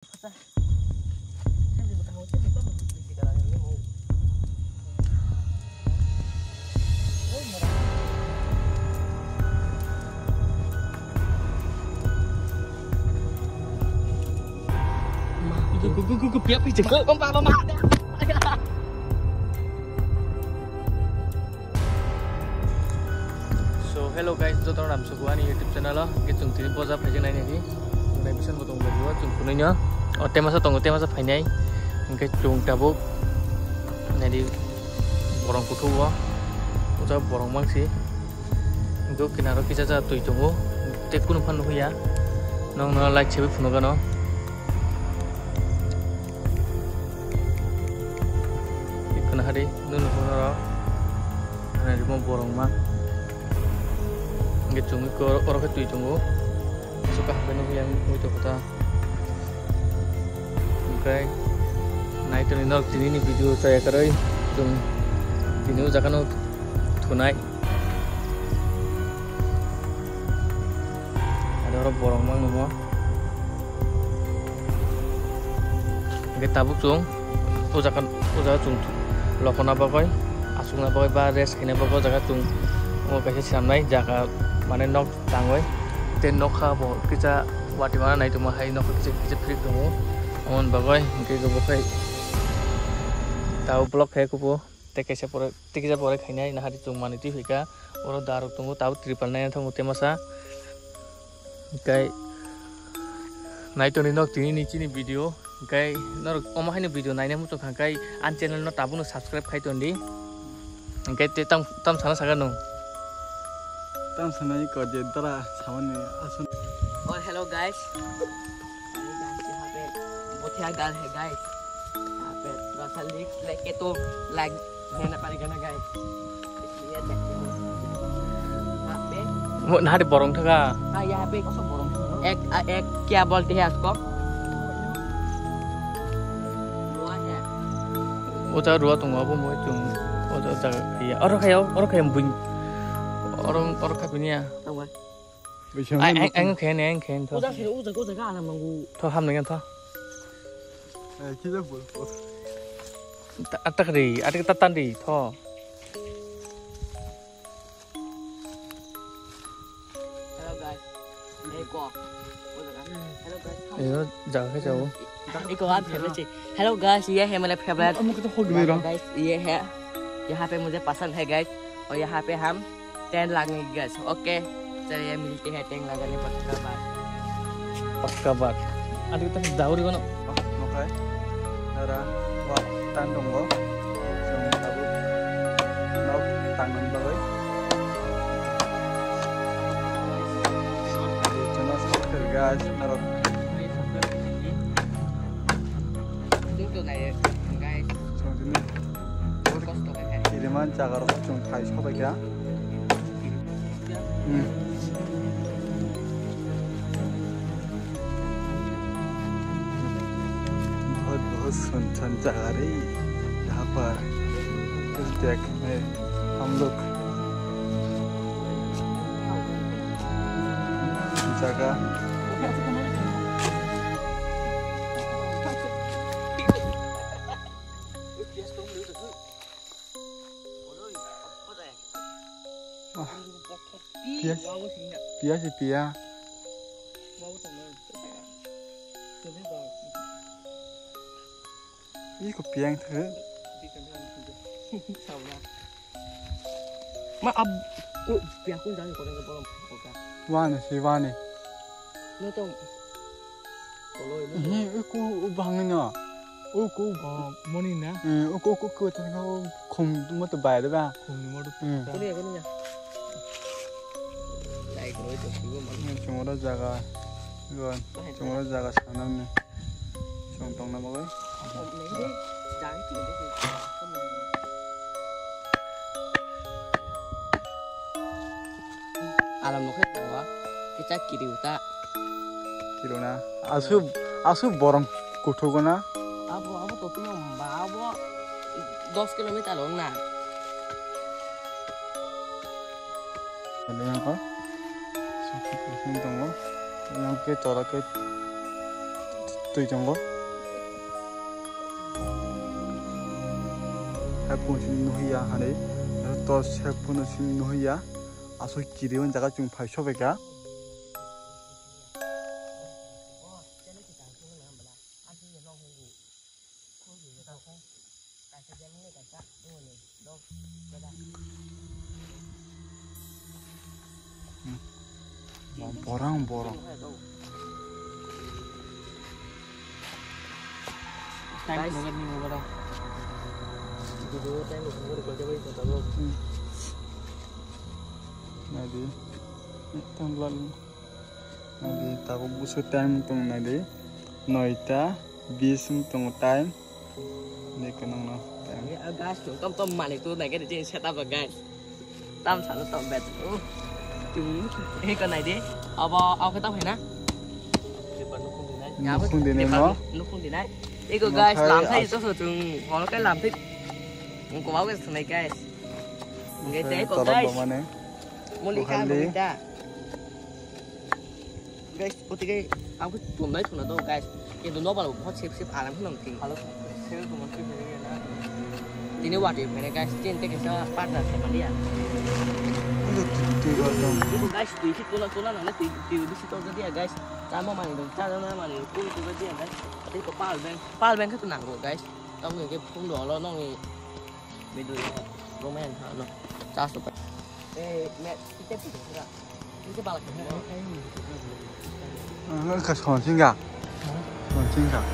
Gue piap đi chừng con ba ba. So hello guys, tôi tao làm số của anh YouTube channel đó. Cái chúng tin bao giờ phải như này này đi. Này bisa một tuần baju chúng punya nhá. Ở tem masa phải này. Cái chúng tabuk này đi. Borong kutu wa. Udah borong mang sih. Gue kinaro kisah saja tuh tunggu. Tekun pun ya. Nong like cewek pun kan no. Hari nun horo ana di mo borong ma nge chung ko oro ka tui tungu suka benu yang itu kota okay nai to ni tini video saya karai chung tini jakano thunai ada oro borong ma mo nge tabuk chung ujakan chung lokona bagai asung na bagai ba res kene bagai jaga tung o kaise samnai jaga mane nok tangoi ten nok kha bo kicha wati mana nai tuma hai nok kicha frik dungu amon bagai ke go bagai tau blok he kupo te kaise pore khainai na hari tung mane ti hika oro daru tungu tau triple nai thong temasa kai nai to ni nok tini ni chini video kai nor oma haine video naine mu to kai an channel no tabu no subscribe khai to ndi kai te tam sana saga no tam sana ko je dara samane asun और hello guys यहाँ पे बहुत ही गाल है guys यहाँ पे थोड़ा सा लेके तो लाइक देना पड़ेगा ना गाइस इसलिए देखते हो यहाँ पे वो नारे borong थका हाँ यहाँ पे कौन सा बोरंग एक क्या बोलते हैं उसको Udah dua tunggu apa mau cung, udah jaga iya. Orang kayak bung, orang kabinia. Anh khen thôi. Udah cái làm ngu. Thôi ham dengan thôi. kita bol. Ada ketatan di thôi. Hello guys, đây qua. Hello guys. Ini jaga cái jauh. एक और favourite चीज hello guys ये है मेरा favourite guys ये है यहाँ पे मुझे पसंद है गाइस और यहाँ पे हम टेंट लगाएंगे गाइस ओके चलिए मिलते हैं टेंट लगाने Paka bat. Ada kita jauh di mana? Oke. Nara wa tan dongo. Song tabu. Nok tangan bagai. Jadi channel subscribe guys. Nara này guys 이름만 작아로 좀 다시 쳐볼게요. बहुत सुनसान जगह रही यहाँ पर इस डेक में हम लोग जगह Pia sih pia. Ini kok pia yang ter? mà अब pia cũng giống như con cái bông Wane sih wane. nó trong Ini aku bangin ya. Aku Morning na. aku tadi kau kum cuma terbayar dah. Cùng một đứa. cái này nha đây cái đối tượng của mình Cuma ada jaga, kan? Cuma ada jaga sana nih. Contoh nama gue. trái chuyện đấy thì làm một hết rồi cái trái kỳ điều ta Kilo na. Asu borong kutu guna. apa tuh tuh bawa 2 kilometer loh nah Ada yang kau? Yang ke corak ke tui trong có hai phun chim nuôi à hắn đấy to hai phun nó chim nuôi à số kỳ đi bên jaga chung phải shop về cả borang Time banget nih mau berang. Dulu time lu mau dikerja baik kata lu. Nadi, tanggal nadi tahu busu time tong nadi, noita bisung tong time, ni kenang no time. Guys, chúng tôm mặn itu này cái để trên setup rồi guys. Tam sản nó tôm bẹt. Chúng con này đi. Ao cái tóc này nè. Nó không đến nó. Nó không đến đấy. Iku guys, làm thấy rất là chúng họ cái làm thích. Của báo cái thằng này guys. Cái tế của guys. Molika Molika. Guys, cái ao cái tuần đấy tuần nào đâu guys. Cái tuần đó bảo là hot ship làm cái làm kinh. Halo, ship tuần ship này nè. Ini wadah ini guys, cinta kita partner sama dia. Itu guys, di situ tulan nanti di situ aja dia guys. Sama mana dong, cara mana pun itu aja dia guys. Tapi ke pal bank itu nanggung guys. Tahu nggak kayak pun doang lo nongi. Bedu roman no. Cas tuh. Net kita pilih sudah. Kita balik ke sana. Ke Chongqing nggak? Chongqing nggak?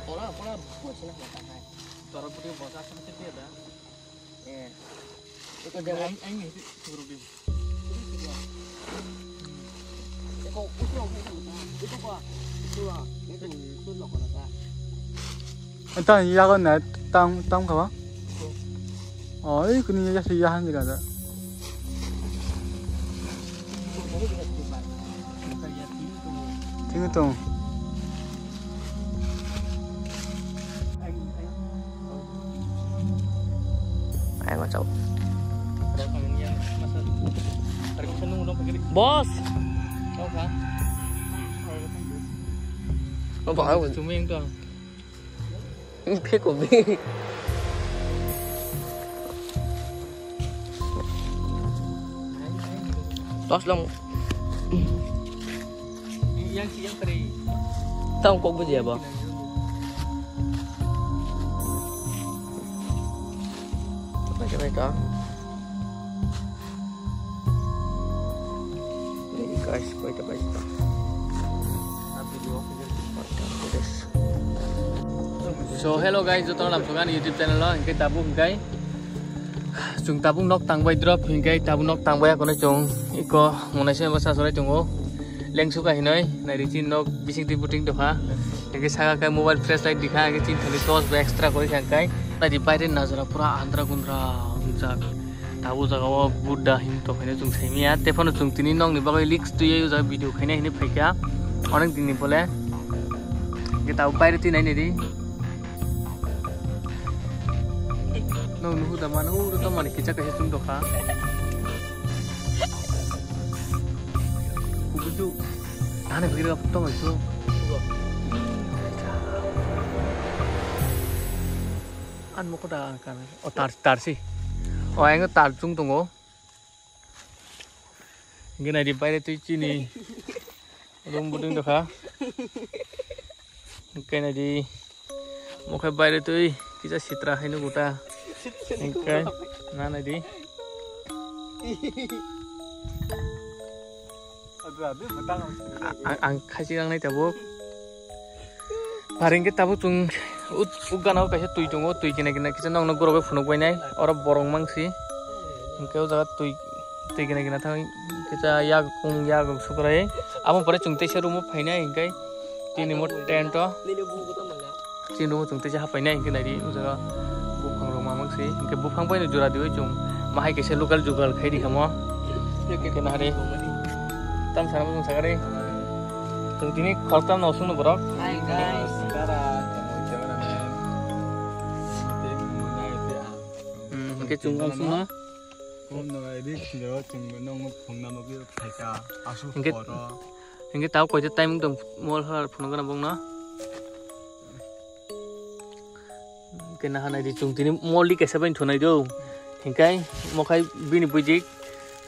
Pola buat sini nggak tahan. Taruh putih bos asam sedih ada. Itu dia anh nghĩ suruh dia. Kau usul itu apa? Itu loh kalau tak. Entah ya kan net tang apa? Oh, ini kini ya siahan juga ada. Tinggal tu. Ayo macam. Ada orang yang masa hari kita nunggu dong pakai. Bos. Tahu kan? Nó bỏ rồi. Chúng mình còn. Biết của mình. Tos long. Yang tadi. Tahu kok cái gì bos? Macam itu. Ini guys, kita baca. So hello guys, chúng ta làm xuống ăn YouTube channel đó, cái tabu cái chúng ta cũng nóc tăng bay drop hình cái tabu nóc tăng bay còn nói chung iko một này xem bao sao rồi chung ô lên xuống cái này này đi chín nóc bising ti puting được ha cái saga cái mobile flashlight दिखा cái chín thằng toss be extra করে cái này đi bay đến nazara pura andra gundra unjak tabu jaga buddha hin to khane chung saimia telephone chung tini nong ni bagai leaks tu ye jaga video khane hine phaika onek din ni bole cái tabu bay tin này đi no nuhu da mana uru to mani kicha kahe chung doka kubuju ane bhira photo mai chu an moko da kan o tar si o ang tar chung tungo ngi nai di pai tu chi ni rum budung doka kai nai di mokai bai tu kicha sitra hainu guta Okay, mana di? Ang kasih orang ni tabu. Paling kita tabu tung ugan aku kasih tui tungo tui kena kita nong nong gorobe funuk banyak orang borong mangsi. Engkau jaga tui kena tahu kita ya sukarai. Apa pada cungte serumu painnya engkai ini mau tento. Ini rumah cungte siapa painnya engkai dari jaga. Sih, ke bufang pun jura diwe cung, mahai kese lokal jugal khai di kamu, ke nahari, tam sana pun sagare, tung tini kalau tam nausung no borok. Hai guys. Ke cung nausung no. Kom no ini sih cung nong phung nama kita peka, asu Mungkin poro. Hingga tahu kau itu time dong mall har phun kana bong na. Kena hana di chung tini mall di kaisa bain thunai do. Hingkai mokai bini bujik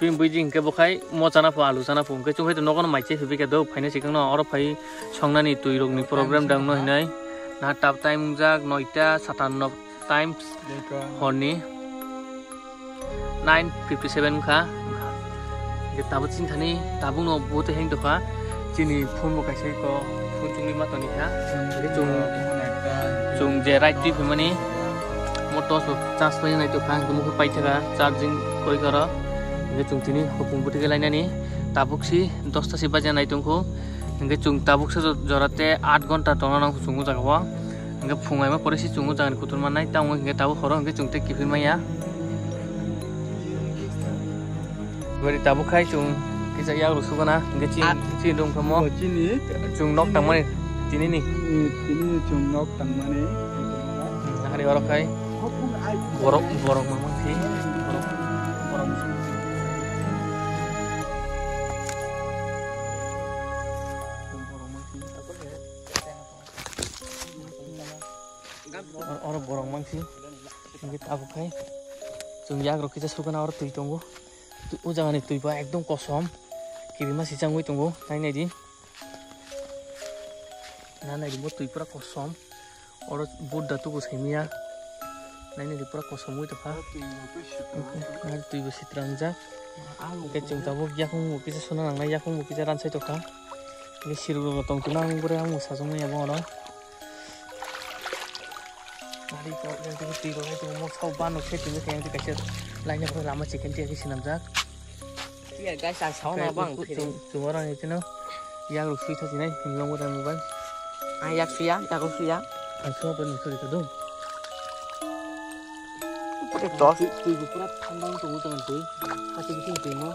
hingkai bokai mo chana po alu chana po hingkai chung hai to nokono maiche hibi ka do phaina sikang no oro phai songnani tui rok ni program dang no hinai na tap time jak 9টা 57 times horni 9:57 kha ge tabu chin thani tabu no bote heng to kha chini phone mo kaise ko phone chungni ma to ni kha ge chung je right tip mani motor so charge pai nai to kha mo ko pai thaka charging koi kara ge chung tini hopung buti ge lainani tabuk si 10টা si baja nai tungko ge chung tabuk se jorate 8 ঘন্টা tona nang chungu jagwa ge phungai ma pore si chungu jagan kutur ma nai tang ge tabu khoro ge chungte kifin maya bari tabu khai chung kisa ya ru sugana ge chi dong thamo chini chung nok tang mani chini ni chung nok tang mani hari oro khai borok ma si borok oro borok mangsi ge tabu khai chung yak ro kisa sugana oro tui tongo o jagani tui ba ekdom kosom kibima si changui tongo nai nai di nai di mo tui pura kosom oro bodda tu ko saimia nai nai di pura kosom ui ta nai tui ba sitranja ke chung tabu yakung mo kisa sona nang nai yakung mo kisa ran sai to kha ni siru ro tong tu nang bure ang sa jong ya bo ro Hari ko yang tu tiro itu mo sau ban no se tinga yang tu kaise lainnya ko lama chicken ti ki sinam jak Iya guys, sang sáu nó bang. chung orang itu no ya ru sui tha sinai ngong mo dan mobile Ayak suya, yak suya. an so ban so itu do Putih tos. tui pura thandang tu jangan tui hati bikin tui mo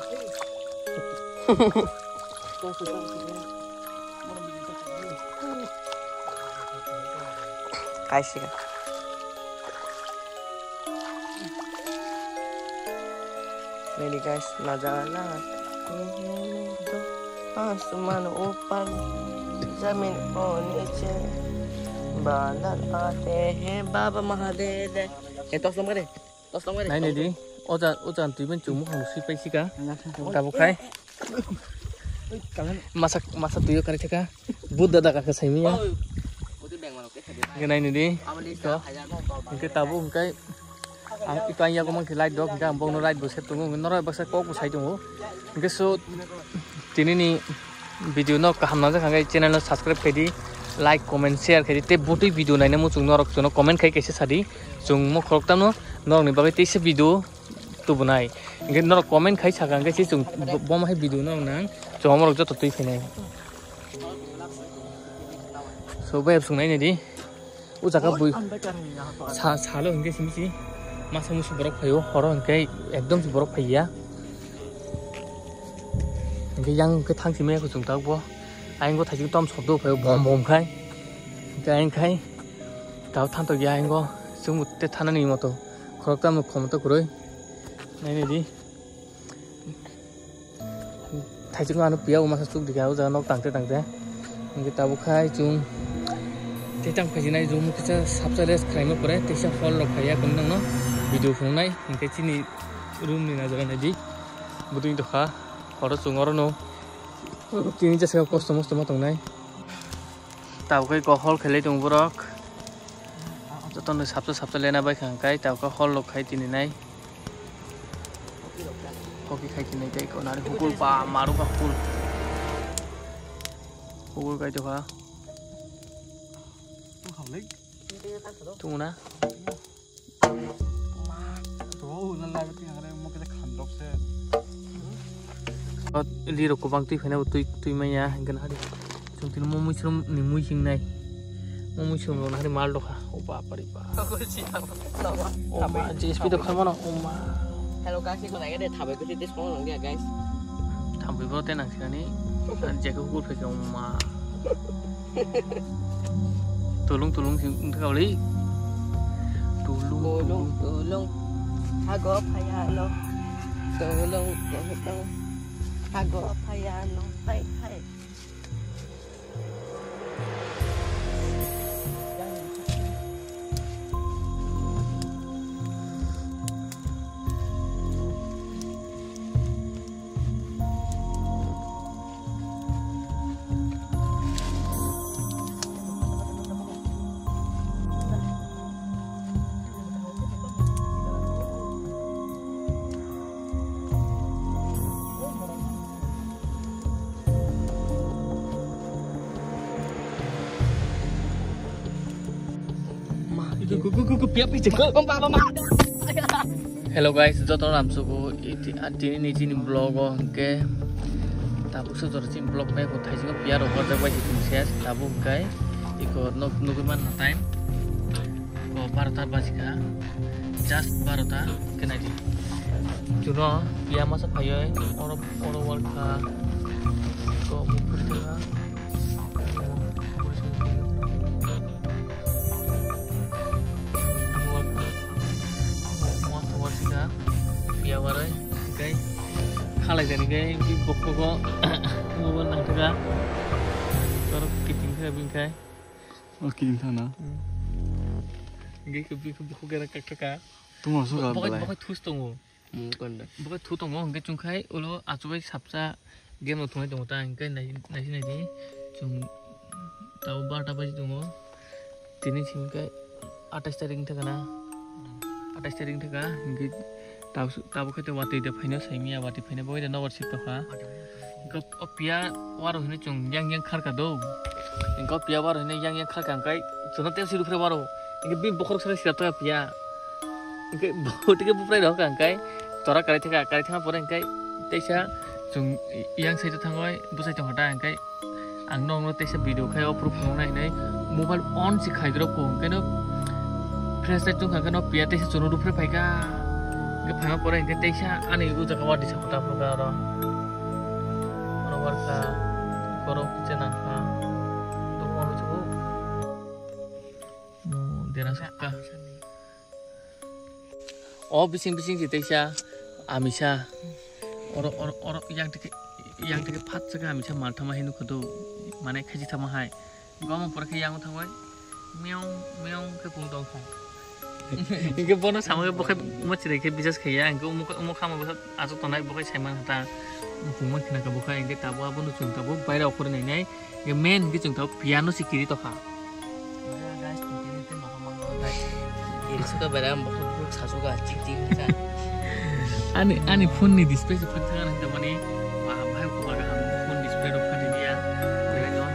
Guys, ya. Ini guys, नजारा आसमान ऊपर जमीन और नीचे बादल आते हैं बाबा महादेव ये tos lama deh nai nai di ojan tui ben chung mo hang sui pai sika tabu khai masa tuyo kare thaka buddha da ka saimi ya ge nai ni di to ke tabu kai ang ikai ya ko mang khilai dok ga bong no right bo set tungu no roi baksa ko ko sai tungu ge so tini ni video no ka hamna ja khangai channel no subscribe khai di like comment share khai di te boti video nai na mo chung no rok no comment khai kaise sadi chung mo khorok tam no no ni bagai te se video tu bunai ge no comment khai sa gang ge si chung bom hai video no nang chung mo rok jo to tui phinai so bai chung nai ni di u jaga bui sa lo hingge simisi masa musuh borok payo horo hingkai ekdom si borok paya hingkai yang ke thang si me ko chung tak bo aing go thajing tom sobdo payo bom bom khai hingkai aing khai tau than to ya aing go chung te thanani moto khorok tam khom to kuroi nai ni di thajing anu pia masa chuk diga u ja nok tangte hingkai tabu khai chung te tang phaji nai zum kita sabsa res khaima pore te sa fol rok khaya kun nang no video phone nai hingkai chini room ni na jaga nai di buding to kha horo chungoro no tini jase kosto mosto ma tong nai taw kai ko hol khelai tong borok joton sabsa lena bai khang kai taw ka hol lok khai tini nai hoki khai tini kai ko nari hukul pa maru ka hukul kai to kha tunggu na li rok ko bang tui phena tui maya gan hari chung tin mo muisrum ni muising nai mo muisrum ro hari mal dokha o ba pari ba o ma gsp to khamo na o ma Hello guys, ko nai ga de thabai ko test ko nang dia guys. Thambai bo te nang sini an je ko gul phek o ma tolong si kau li tolong hago payano tolong hago payano hai Hello guys, joto ramsuko ini nih vlog ke tabu sejauh vlog nih aku thai juga biar over the way itu share tabu kai ikut nukuman time ko 12 bajika just 12 kena di juno biar masa payo orang world ka ko mupur juga biar warai kai halai jadi kai di pokok ngomong nang tega kalau kiting ke bingkai oke sana nggak ke pokok gara kakak tuh masuk apa pokok thus tongo pokok thus tongo nggak cungkai ulo acuai sabsa game utungai tongo ta nggak nasi cung tahu bar apa sih tongo tini cingkai atas steering tegana atas steering tega nggak tabu kita wati de phine saimia wati phine boy de nawar sip toha ko opia waro hine chung yang khar ka do ko pia waro hine yang khar ka kai chona te siru phre waro inge bi bokhor sare sira to pia inge bote ke buprai do ka kai tora kare thaka pore kai teisa chung yang sai to thangoi busai to hata kai ang nong no teisa video khai approve no nai nei mobile on sikhai gro ko kai no fresh chung ka no pia teisa chono rupre pai ka ke phanga pore ke teisa ani u jaka wadi sa hota proga ro warka koro chena ka to ono chu dera sakka o bising si teisa amisa oro yang tike phat jaga amisa mal thama hinu khodo mane khaji thama hai gom pore ke yang thangoi meong ke pung dong kha इनके बोनो सामने बखे much रेखे business खैया इनके उमो खामा बस आजो तनाय बखे साइमान हता बुमन खना का बखे इनके ताबो आबो नु ताबो बायरा अखर नै नै ये मेन के जों ताबो पियानो सिकिरि तखा गाइस तुमने ते नखा मांगो गाइस इरिसका बेराम बखे बुक सासुगा चिक जा आनि फोन नि डिस्प्ले से फट थाना त माने भाइ खबर गा फोन डिस्प्ले रो फटे दिया बेनो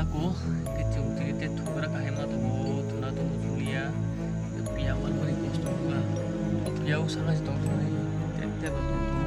aku kecung cerita thugara kahema to thuna to julia pia wal bari kosto juga pia usanga to tete to